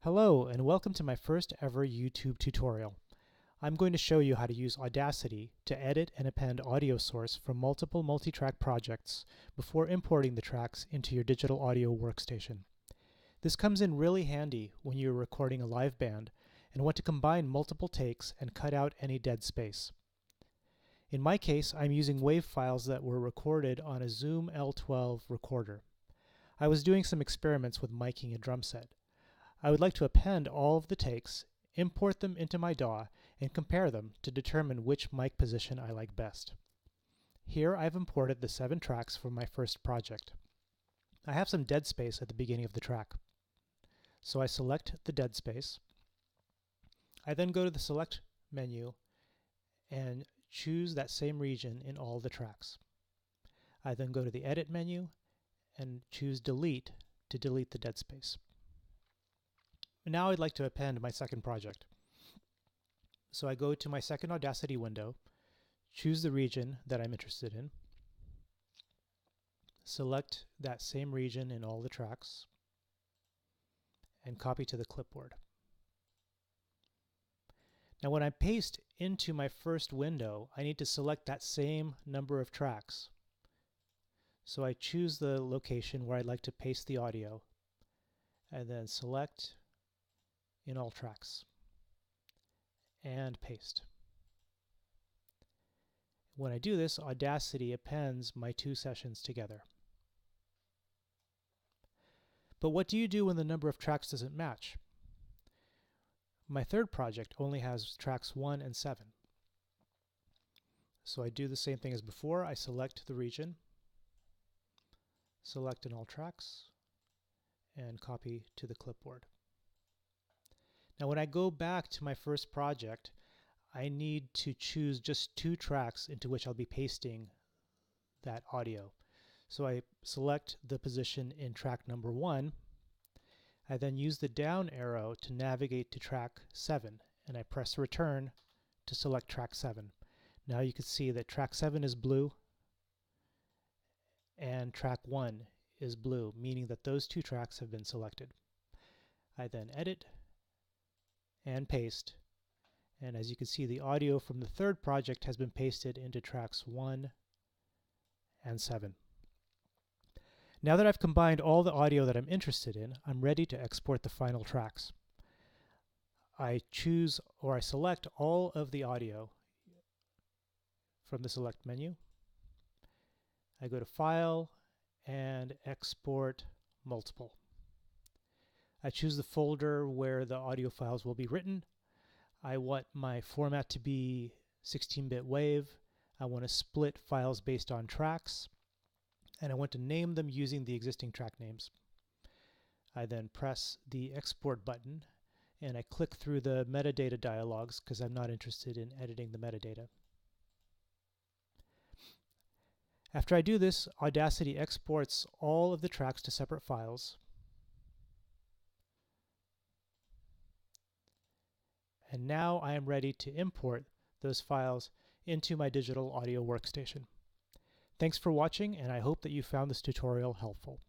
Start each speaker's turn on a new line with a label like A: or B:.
A: Hello and welcome to my first ever YouTube tutorial. I'm going to show you how to use Audacity to edit and append audio source from multiple multi-track projects before importing the tracks into your digital audio workstation. This comes in really handy when you're recording a live band and want to combine multiple takes and cut out any dead space. In my case, I'm using WAV files that were recorded on a Zoom L12 recorder. I was doing some experiments with miking a drum set. I would like to append all of the takes, import them into my DAW, and compare them to determine which mic position I like best. Here I've imported the 7 tracks from my first project. I have some dead space at the beginning of the track. So I select the dead space. I then go to the Select menu and choose that same region in all the tracks. I then go to the Edit menu and choose Delete to delete the dead space. Now I'd like to append my second project. So I go to my second Audacity window, choose the region that I'm interested in, select that same region in all the tracks, and copy to the clipboard. Now when I paste into my first window, I need to select that same number of tracks. So I choose the location where I'd like to paste the audio, and then select in all tracks and paste. When I do this, Audacity appends my 2 sessions together. But what do you do when the number of tracks doesn't match? My third project only has tracks 1 and 7. So I do the same thing as before. I select the region, select in all tracks, and copy to the clipboard. Now when I go back to my first project, I need to choose just 2 tracks into which I'll be pasting that audio. So I select the position in track number 1. I then use the down arrow to navigate to track 7, and I press return to select track 7. Now you can see that track 7 is blue and track 1 is blue, meaning that those 2 tracks have been selected. I then edit and paste, and as you can see, the audio from the third project has been pasted into tracks 1 and 7. Now that I've combined all the audio that I'm interested in, I'm ready to export the final tracks. I choose or I select all of the audio from the Select menu. I go to File and Export Multiple. I choose the folder where the audio files will be written. I want my format to be 16-bit WAV. I want to split files based on tracks, and I want to name them using the existing track names. I then press the Export button, and I click through the metadata dialogues because I'm not interested in editing the metadata. After I do this, Audacity exports all of the tracks to separate files. And now I am ready to import those files into my digital audio workstation. Thanks for watching, and I hope that you found this tutorial helpful.